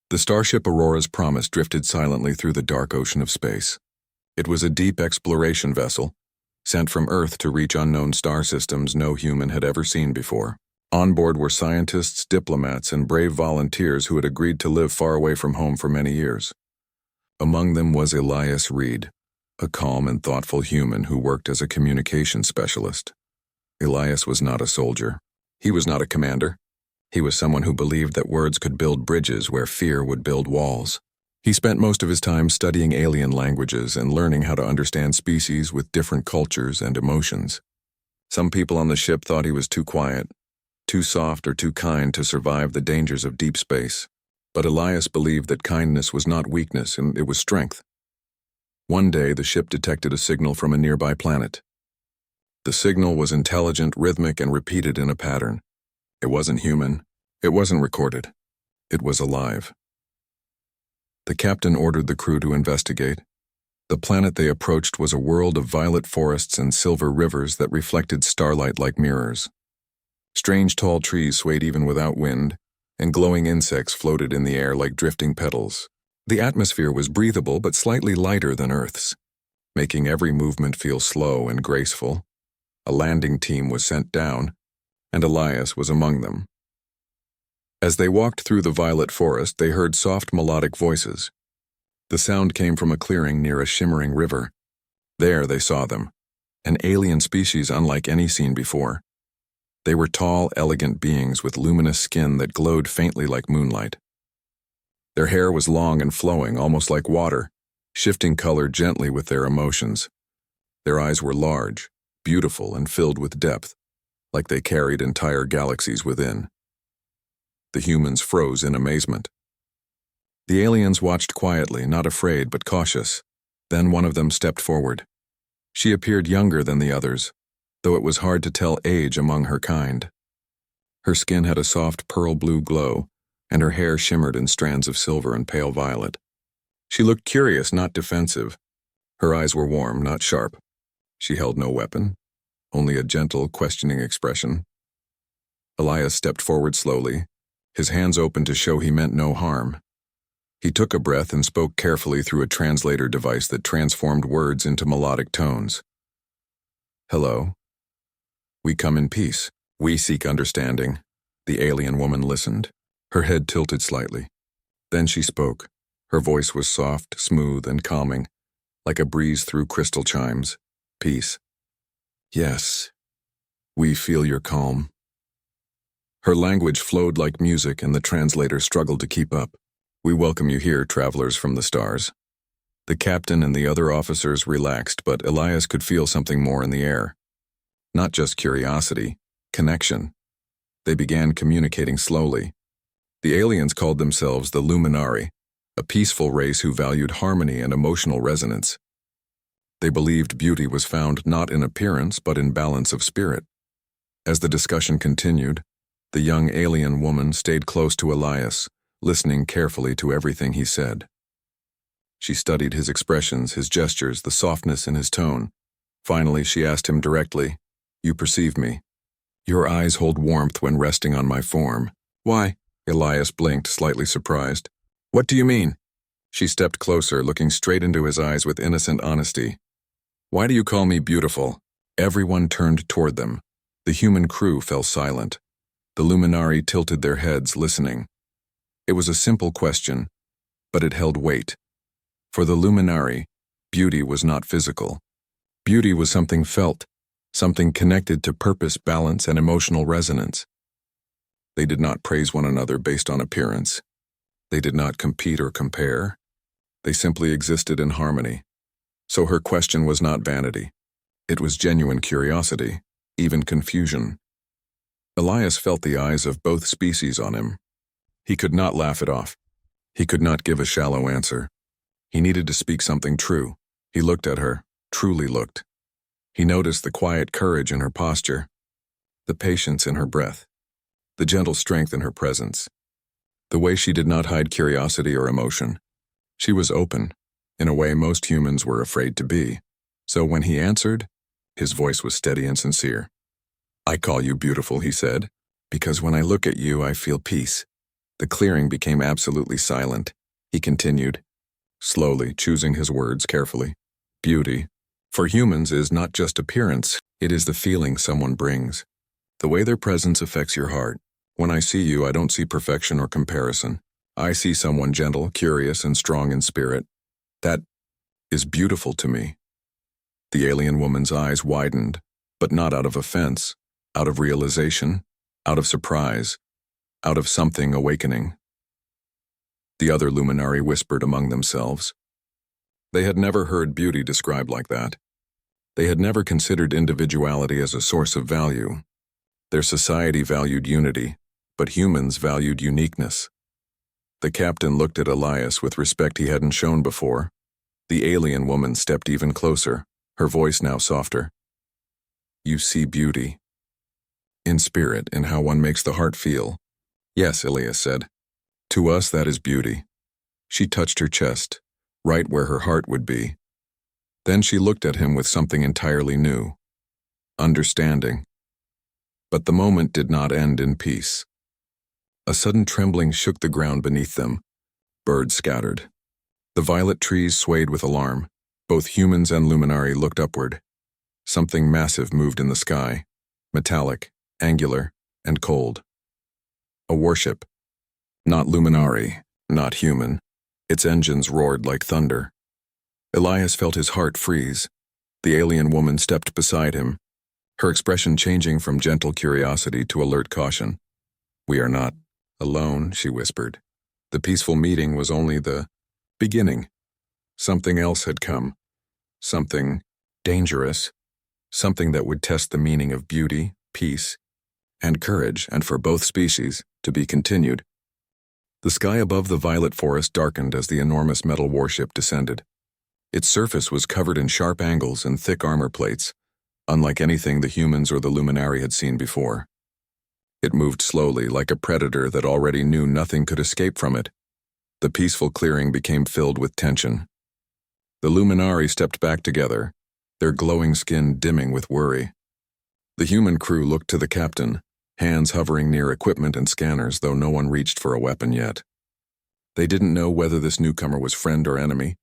The starship Aurora's Promise drifted silently through the dark ocean of space. It was a deep exploration vessel, sent from Earth to reach unknown star systems no human had ever seen before. On board were scientists, diplomats, and brave volunteers who had agreed to live far away from home for many years. Among them was Elias Reed, a calm and thoughtful human who worked as a communications specialist. Elias was not a soldier. He was not a commander. He was someone who believed that words could build bridges where fear would build walls. He spent most of his time studying alien languages and learning how to understand species with different cultures and emotions. Some people on the ship thought he was too quiet, too soft or too kind to survive the dangers of deep space. But Elias believed that kindness was not weakness and it was strength. One day, the ship detected a signal from a nearby planet. The signal was intelligent, rhythmic, and repeated in a pattern. It wasn't human. It wasn't recorded. It was alive. The captain ordered the crew to investigate. The planet they approached was a world of violet forests and silver rivers that reflected starlight like mirrors. Strange tall trees swayed even without wind, and glowing insects floated in the air like drifting petals. The atmosphere was breathable but slightly lighter than Earth's, making every movement feel slow and graceful. A landing team was sent down, and Elias was among them. As they walked through the violet forest, they heard soft melodic voices. The sound came from a clearing near a shimmering river. There they saw them, an alien species unlike any seen before. They were tall, elegant beings with luminous skin that glowed faintly like moonlight. Their hair was long and flowing, almost like water, shifting color gently with their emotions. Their eyes were large, beautiful, and filled with depth, like they carried entire galaxies within. The humans froze in amazement. The aliens watched quietly, not afraid but cautious. Then one of them stepped forward. She appeared younger than the others, though it was hard to tell age among her kind. Her skin had a soft pearl blue glow, and her hair shimmered in strands of silver and pale violet. She looked curious, not defensive. Her eyes were warm, not sharp. She held no weapon, only a gentle, questioning expression. Elias stepped forward slowly, his hands open to show he meant no harm. He took a breath and spoke carefully through a translator device that transformed words into melodic tones. "Hello. We come in peace. We seek understanding." The alien woman listened, her head tilted slightly. Then she spoke. Her voice was soft, smooth, and calming, like a breeze through crystal chimes. "Peace. Yes. We feel your calm." Her language flowed like music, and the translator struggled to keep up. "We welcome you here, travelers from the stars." The captain and the other officers relaxed, but Elias could feel something more in the air. Not just curiosity, connection. They began communicating slowly. The aliens called themselves the Luminari, a peaceful race who valued harmony and emotional resonance. They believed beauty was found not in appearance but in balance of spirit. As the discussion continued, the young alien woman stayed close to Elias, listening carefully to everything he said. She studied his expressions, his gestures, the softness in his tone. Finally, she asked him directly, "You perceive me. Your eyes hold warmth when resting on my form." "Why?" Elias blinked, slightly surprised. "What do you mean?" She stepped closer, looking straight into his eyes with innocent honesty. "Why do you call me beautiful?" Everyone turned toward them. The human crew fell silent. The Luminari tilted their heads, listening. It was a simple question, but it held weight. For the Luminari, beauty was not physical. Beauty was something felt, something connected to purpose, balance, and emotional resonance. They did not praise one another based on appearance. They did not compete or compare. They simply existed in harmony. So her question was not vanity. It was genuine curiosity, even confusion. Elias felt the eyes of both species on him. He could not laugh it off. He could not give a shallow answer. He needed to speak something true. He looked at her, truly looked. He noticed the quiet courage in her posture, the patience in her breath, the gentle strength in her presence, the way she did not hide curiosity or emotion. She was open, in a way most humans were afraid to be. So when he answered, his voice was steady and sincere. "I call you beautiful," he said, "because when I look at you, I feel peace. The clearing became absolutely silent. He continued, slowly choosing his words carefully. Beauty, for humans, is not just appearance, it is the feeling someone brings. The way their presence affects your heart. When I see you, I don't see perfection or comparison. I see someone gentle, curious, and strong in spirit. That is beautiful to me. The alien woman's eyes widened, but not out of offense, out of realization, out of surprise, out of something awakening. The other luminari whispered among themselves. They had never heard beauty described like that. They had never considered individuality as a source of value. Their society valued unity, but humans valued uniqueness. The captain looked at Elias with respect he hadn't shown before. The alien woman stepped even closer, her voice now softer. You see beauty. In spirit, in how one makes the heart feel. Yes, Elias said. To us, that is beauty. She touched her chest, right where her heart would be. Then she looked at him with something entirely new. Understanding. But the moment did not end in peace. A sudden trembling shook the ground beneath them. Birds scattered. The violet trees swayed with alarm. Both humans and luminari looked upward. Something massive moved in the sky, metallic, angular, and cold. A warship. Not luminari, not human. Its engines roared like thunder. Elias felt his heart freeze. The alien woman stepped beside him, her expression changing from gentle curiosity to alert caution. We are not alone, she whispered. The peaceful meeting was only the beginning. Something else had come. Something dangerous. Something that would test the meaning of beauty, peace, and courage, and for both species, to be continued. The sky above the violet forest darkened as the enormous metal warship descended. Its surface was covered in sharp angles and thick armor plates, unlike anything the humans or the luminari had seen before. It moved slowly, like a predator that already knew nothing could escape from it. The peaceful clearing became filled with tension. The luminari stepped back together, their glowing skin dimming with worry. The human crew looked to the captain, hands hovering near equipment and scanners, though no one reached for a weapon yet. They didn't know whether this newcomer was friend or enemy,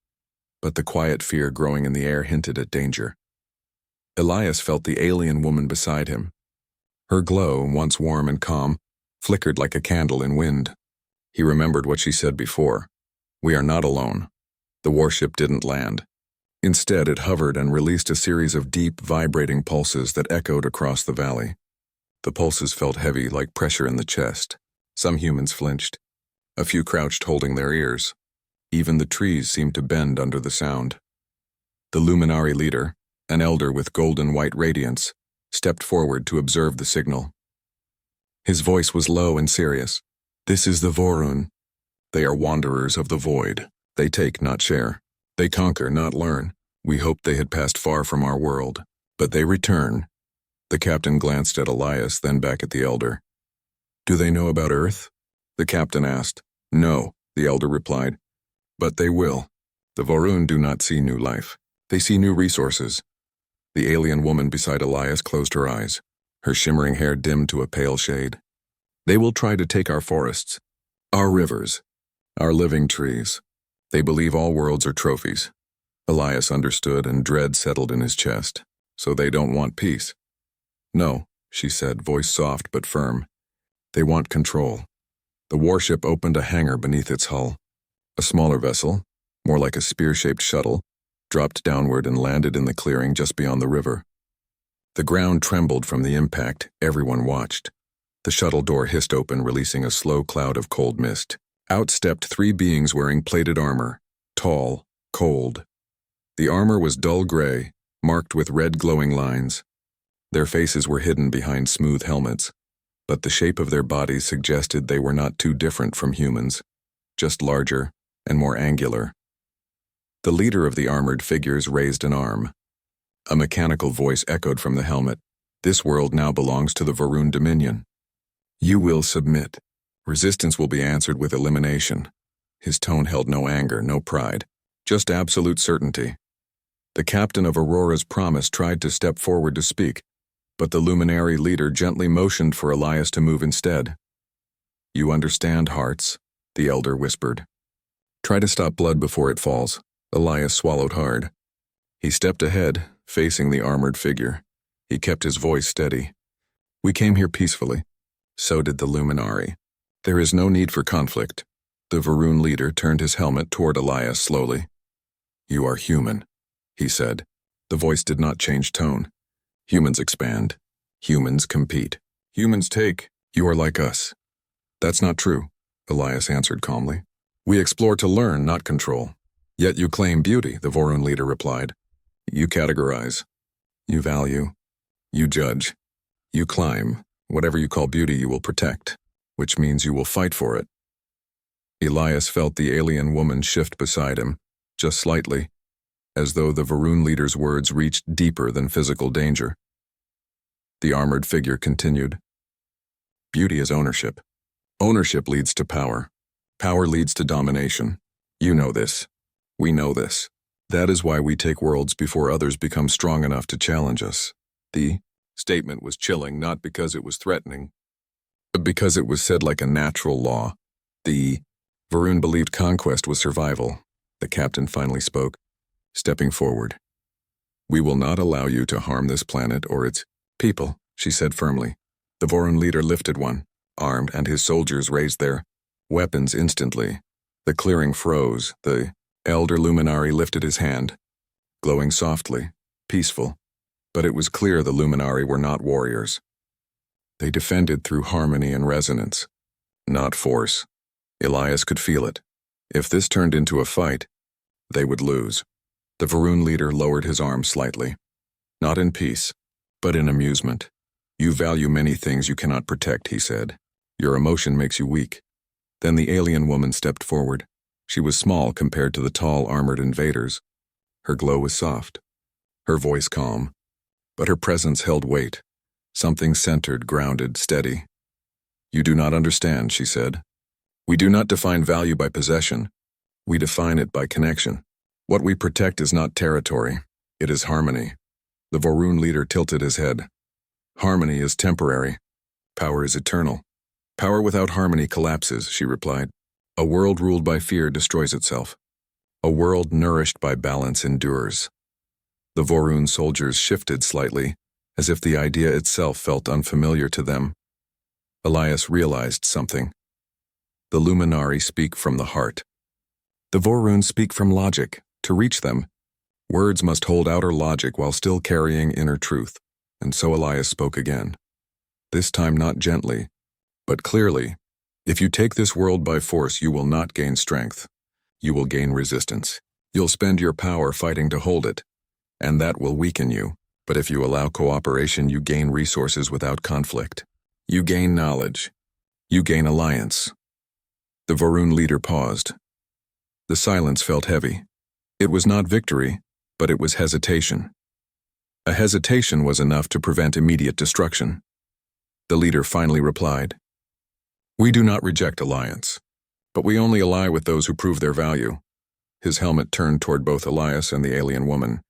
but the quiet fear growing in the air hinted at danger. Elias felt the alien woman beside him. Her glow, once warm and calm, flickered like a candle in wind. He remembered what she said before. We are not alone. The warship didn't land. Instead, it hovered and released a series of deep, vibrating pulses that echoed across the valley. The pulses felt heavy, like pressure in the chest. Some humans flinched. A few crouched, holding their ears. Even the trees seemed to bend under the sound. The luminari leader, an elder with golden-white radiance, stepped forward to observe the signal. His voice was low and serious. This is the Vorun. They are wanderers of the void. They take, not share. They conquer, not learn. We hoped they had passed far from our world, but they return. The captain glanced at Elias, then back at the elder. Do they know about Earth? The captain asked. No, the elder replied. But they will. The Vorun do not see new life. They see new resources. The alien woman beside Elias closed her eyes. Her shimmering hair dimmed to a pale shade. They will try to take our forests, our rivers, our living trees. They believe all worlds are trophies. Elias understood, and dread settled in his chest. So they don't want peace. No, she said, voice soft but firm. They want control. The warship opened a hangar beneath its hull. A smaller vessel, more like a spear-shaped shuttle, dropped downward and landed in the clearing just beyond the river. The ground trembled from the impact. Everyone watched. The shuttle door hissed open, releasing a slow cloud of cold mist. Out stepped three beings wearing plated armor, tall, cold. The armor was dull gray, marked with red glowing lines. Their faces were hidden behind smooth helmets, but the shape of their bodies suggested they were not too different from humans, just larger and more angular. The leader of the armored figures raised an arm. A mechanical voice echoed from the helmet. This world now belongs to the Vorun Dominion. You will submit. Resistance will be answered with elimination. His tone held no anger, no pride, just absolute certainty. The captain of Aurora's Promise tried to step forward to speak, but the luminary leader gently motioned for Elias to move instead. You understand, hearts, the elder whispered. Try to stop blood before it falls. Elias swallowed hard. He stepped ahead, facing the armored figure. He kept his voice steady. We came here peacefully. So did the Luminari. There is no need for conflict. The Varun leader turned his helmet toward Elias slowly. You are human, he said. The voice did not change tone. Humans expand. Humans compete. Humans take. You are like us. That's not true, Elias answered calmly. We explore to learn, not control. Yet you claim beauty, the Vorun leader replied. You categorize. You value. You judge. You climb. Whatever you call beauty you will protect, which means you will fight for it. Elias felt the alien woman shift beside him, just slightly, as though the Varun leader's words reached deeper than physical danger. The armored figure continued. Beauty is ownership. Ownership leads to power. Power leads to domination. You know this. We know this. That is why we take worlds before others become strong enough to challenge us. The statement was chilling not because it was threatening, but because it was said like a natural law. The Varun believed conquest was survival. The captain finally spoke, stepping forward. We will not allow you to harm this planet or its people, she said firmly. The Vorun leader lifted one, armed, and his soldiers raised their weapons instantly. The clearing froze. The elder Luminari lifted his hand, glowing softly, peaceful. But it was clear the Luminari were not warriors. They defended through harmony and resonance, not force. Elias could feel it. If this turned into a fight, they would lose. The Varun leader lowered his arm slightly. Not in peace, but in amusement. You value many things you cannot protect, he said. Your emotion makes you weak. Then the alien woman stepped forward. She was small compared to the tall, armored invaders. Her glow was soft, her voice calm. But her presence held weight, something centered, grounded, steady. You do not understand, she said. We do not define value by possession. We define it by connection. What we protect is not territory, it is harmony. The Vorun leader tilted his head. Harmony is temporary. Power is eternal. Power without harmony collapses, she replied. A world ruled by fear destroys itself. A world nourished by balance endures. The Vorun soldiers shifted slightly, as if the idea itself felt unfamiliar to them. Elias realized something. The Luminari speak from the heart. The Vorun speak from logic. To reach them, words must hold outer logic while still carrying inner truth. And so Elias spoke again. This time not gently, but clearly. If you take this world by force, you will not gain strength. You will gain resistance. You'll spend your power fighting to hold it. And that will weaken you. But if you allow cooperation, you gain resources without conflict. You gain knowledge. You gain alliance. The Vorun leader paused. The silence felt heavy. It was not victory, but it was hesitation. A hesitation was enough to prevent immediate destruction. The leader finally replied, We do not reject alliance, but we only ally with those who prove their value. His helmet turned toward both Elias and the alien woman.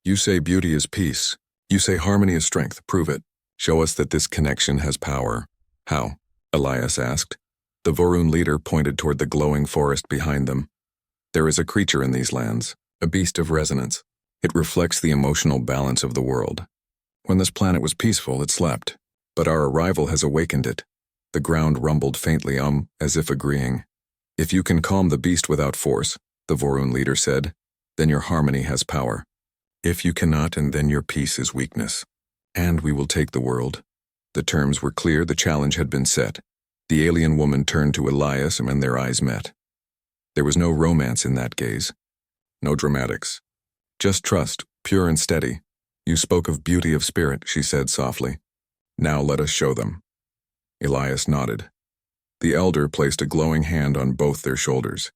You say beauty is peace. You say harmony is strength. Prove it. Show us that this connection has power. How? Elias asked. The Vorun leader pointed toward the glowing forest behind them. There is a creature in these lands, a beast of resonance. It reflects the emotional balance of the world. When this planet was peaceful, it slept. But our arrival has awakened it. The ground rumbled faintly, as if agreeing. If you can calm the beast without force, the Vorun leader said, then your harmony has power. If you cannot, and then your peace is weakness. And we will take the world. The terms were clear, the challenge had been set. The alien woman turned to Elias and their eyes met. There was no romance in that gaze. No dramatics. Just trust, pure and steady. You spoke of beauty of spirit, she said softly. Now let us show them. Elias nodded. The elder placed a glowing hand on both their shoulders.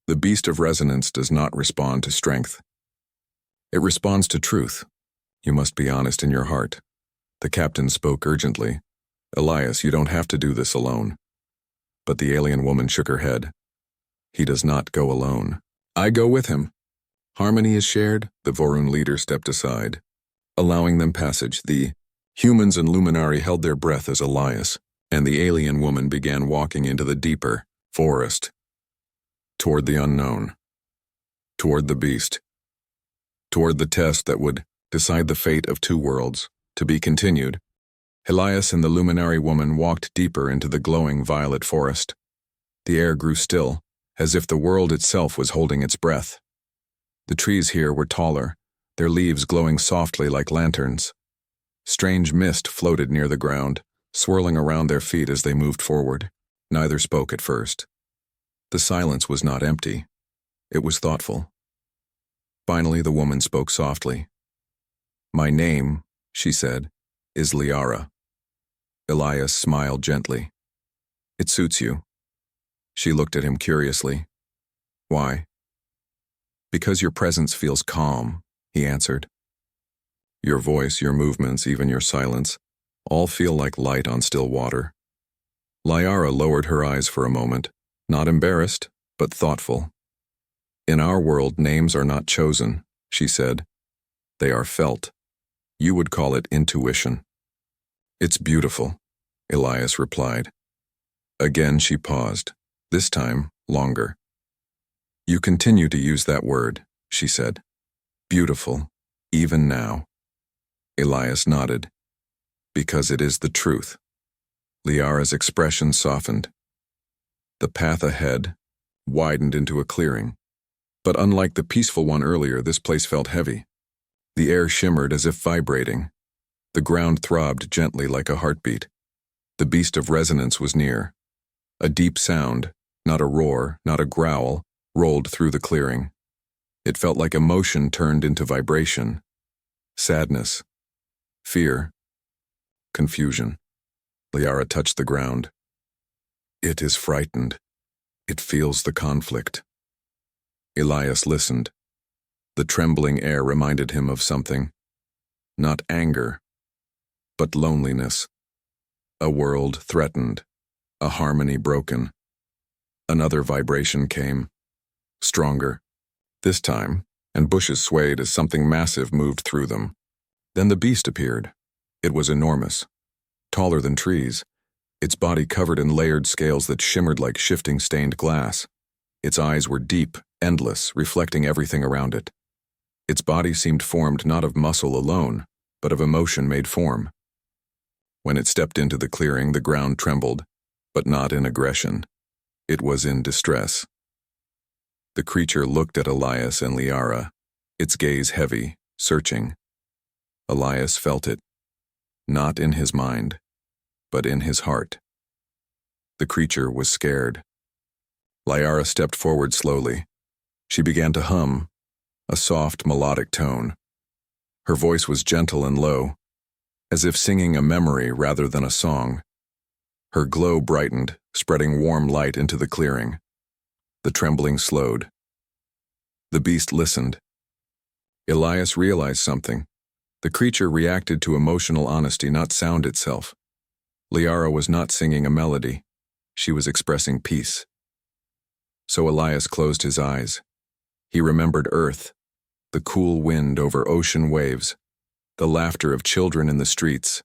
The beast of resonance does not respond to strength. It responds to truth. You must be honest in your heart. The captain spoke urgently. Elias, you don't have to do this alone. But the alien woman shook her head. He does not go alone. I go with him. Harmony is shared, the Vorun leader stepped aside, allowing them passage. The humans and Luminari held their breath as Elias, and the alien woman began walking into the deeper forest, toward the unknown, toward the beast, toward the test that would decide the fate of two worlds. To be continued. Elias and the luminary woman walked deeper into the glowing violet forest. The air grew still, as if the world itself was holding its breath. The trees here were taller, their leaves glowing softly like lanterns. Strange mist floated near the ground, swirling around their feet as they moved forward. Neither spoke at first. The silence was not empty. It was thoughtful. Finally, the woman spoke softly. "My name," she said, "is Liara." Elias smiled gently. "It suits you." She looked at him curiously. "Why?" "Because your presence feels calm," he answered. "Your voice, your movements, even your silence, all feel like light on still water." Liara lowered her eyes for a moment, not embarrassed, but thoughtful. "In our world, names are not chosen," she said. "They are felt. You would call it intuition." "It's beautiful," Elias replied. Again she paused, this time longer. "You continue to use that word," she said. "Beautiful, even now." Elias nodded. "Because it is the truth." Liara's expression softened. The path ahead widened into a clearing, but unlike the peaceful one earlier, this place felt heavy. The air shimmered as if vibrating. The ground throbbed gently like a heartbeat. The beast of resonance was near. A deep sound, not a roar, not a growl, rolled through the clearing. It felt like emotion turned into vibration. Sadness. Fear. Confusion. Liara touched the ground. "It is frightened. It feels the conflict." Elias listened. The trembling air reminded him of something. Not anger, but loneliness. A world threatened, a harmony broken. Another vibration came, stronger. This time, and bushes swayed as something massive moved through them. Then the beast appeared. It was enormous, taller than trees, its body covered in layered scales that shimmered like shifting stained glass. Its eyes were deep, endless, reflecting everything around it. Its body seemed formed not of muscle alone, but of emotion made form. When it stepped into the clearing, the ground trembled, but not in aggression. It was in distress. The creature looked at Elias and Liara, its gaze heavy, searching. Elias felt it, not in his mind, but in his heart. The creature was scared. Liara stepped forward slowly. She began to hum, a soft, melodic tone. Her voice was gentle and low, as if singing a memory rather than a song. Her glow brightened, spreading warm light into the clearing. The trembling slowed. The beast listened. Elias realized something. The creature reacted to emotional honesty, not sound itself. Liara was not singing a melody. She was expressing peace. So Elias closed his eyes. He remembered Earth, the cool wind over ocean waves, the laughter of children in the streets,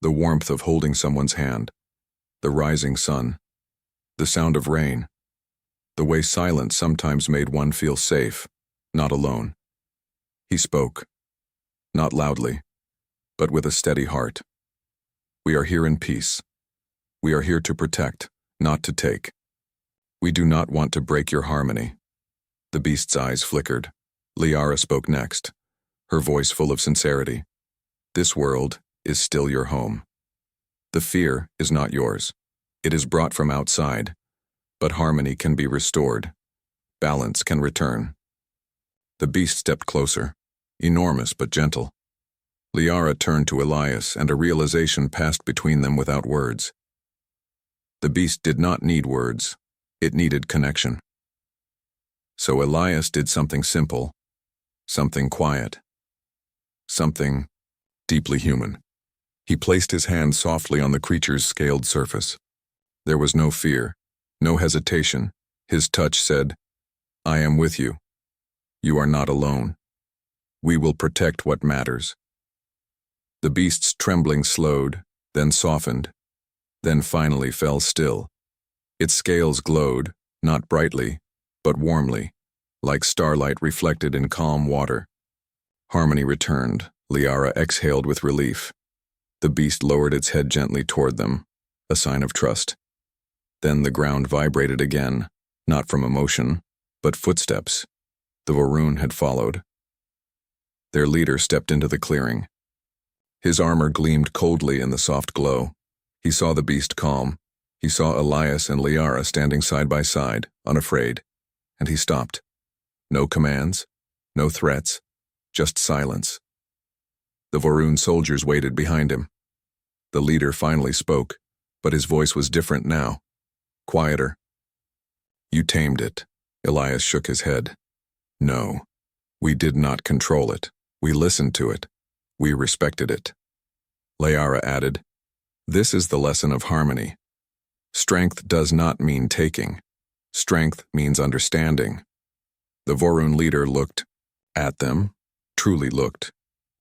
the warmth of holding someone's hand, the rising sun, the sound of rain, the way silence sometimes made one feel safe, not alone. He spoke, not loudly, but with a steady heart. "We are here in peace. We are here to protect, not to take. We do not want to break your harmony." The beast's eyes flickered. Liara spoke next, her voice full of sincerity. "This world is still your home. The fear is not yours. It is brought from outside, but harmony can be restored. Balance can return." The beast stepped closer, enormous but gentle. Liara turned to Elias, and a realization passed between them without words. The beast did not need words. It needed connection. So Elias did something simple, something quiet, something deeply human. He placed his hand softly on the creature's scaled surface. There was no fear, no hesitation. His touch said, "I am with you. You are not alone. We will protect what matters." The beast's trembling slowed, then softened. then finally fell still. Its scales glowed, not brightly, but warmly, like starlight reflected in calm water. Harmony returned. Liara exhaled with relief. The beast lowered its head gently toward them, a sign of trust. Then the ground vibrated again, not from emotion, but footsteps. The Voroon had followed. Their leader stepped into the clearing. His armor gleamed coldly in the soft glow. He saw the beast calm. He saw Elias and Liara standing side by side, unafraid, and he stopped. No commands, no threats, just silence. The Voroon soldiers waited behind him. The leader finally spoke, but his voice was different now, quieter. "You tamed it." Elias shook his head. "No, we did not control it. We listened to it. We respected it." Liara added, "This is the lesson of harmony. Strength does not mean taking. Strength means understanding." The Voroon leader looked at them, truly looked,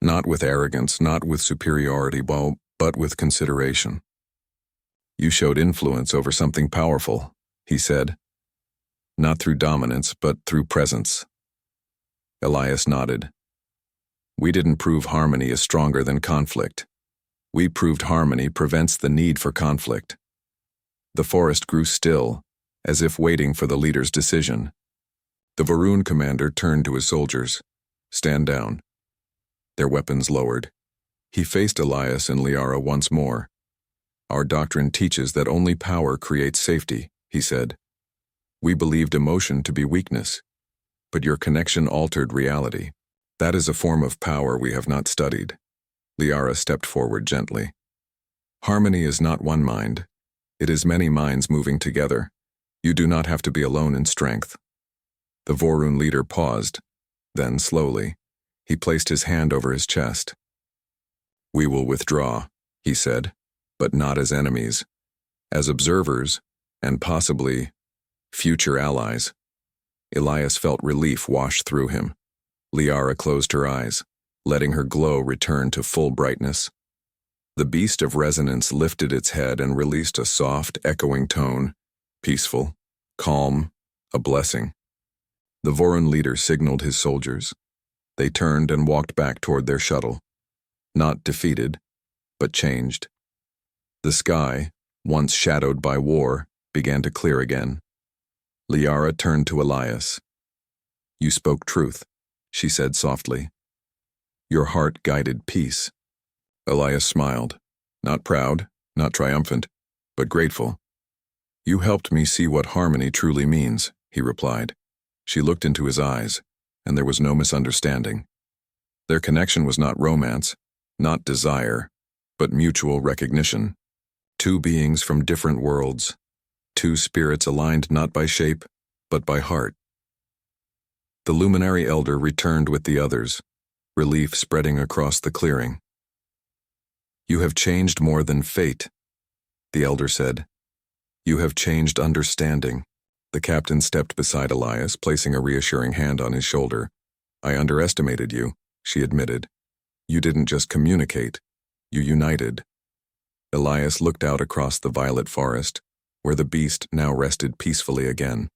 not with arrogance, not with superiority, but with consideration. "You showed influence over something powerful," he said. "Not through dominance, but through presence." Elias nodded. "We didn't prove harmony is stronger than conflict. We proved harmony prevents the need for conflict." The forest grew still, as if waiting for the leader's decision. The Voroon commander turned to his soldiers. "Stand down." Their weapons lowered. He faced Elias and Liara once more. "Our doctrine teaches that only power creates safety," he said. "We believed emotion to be weakness, but your connection altered reality. That is a form of power we have not studied." Liara stepped forward gently. "Harmony is not one mind. It is many minds moving together. You do not have to be alone in strength." The Voroon leader paused. Then, slowly, he placed his hand over his chest. "We will withdraw," he said, "but not as enemies. As observers, and possibly future allies." Elias felt relief wash through him. Liara closed her eyes, letting her glow return to full brightness. The beast of resonance lifted its head and released a soft, echoing tone, peaceful, calm, a blessing. The Voroon leader signaled his soldiers. They turned and walked back toward their shuttle. Not defeated, but changed. The sky, once shadowed by war, began to clear again. Liara turned to Elias. "You spoke truth," she said softly. "Your heart guided peace." Elias smiled, not proud, not triumphant, but grateful. "You helped me see what harmony truly means," he replied. She looked into his eyes, and there was no misunderstanding. Their connection was not romance, not desire, but mutual recognition. Two beings from different worlds, two spirits aligned not by shape, but by heart. The luminary elder returned with the others, relief spreading across the clearing. "You have changed more than fate," the elder said. "You have changed understanding." The captain stepped beside Elias, placing a reassuring hand on his shoulder. "I underestimated you," she admitted. "You didn't just communicate, you united." Elias looked out across the violet forest, where the beast now rested peacefully again.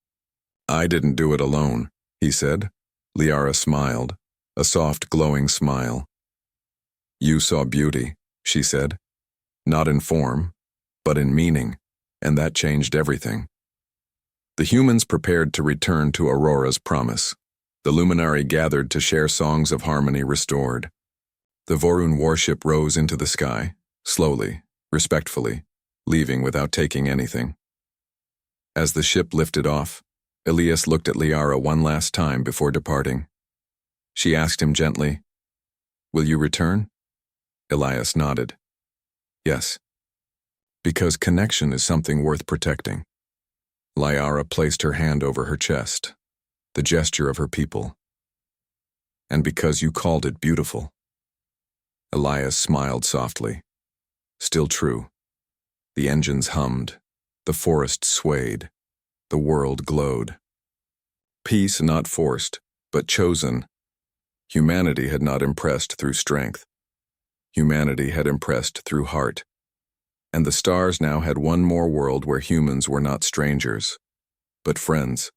"I didn't do it alone," he said. Liara smiled, a soft, glowing smile. "You saw beauty," she said. "Not in form, but in meaning, and that changed everything." The humans prepared to return to Aurora's promise. The luminary gathered to share songs of harmony restored. The Voroon warship rose into the sky, slowly, respectfully, leaving without taking anything. As the ship lifted off, Elias looked at Liara one last time before departing. She asked him gently, "Will you return?" Elias nodded. "Yes." "Because connection is something worth protecting." Liara placed her hand over her chest, the gesture of her people. "And because you called it beautiful." Elias smiled softly. Still true. The engines hummed, the forest swayed, the world glowed. Peace not forced, but chosen. Humanity had not impressed through strength. Humanity had impressed through heart. and the stars now had one more world where humans were not strangers, but friends.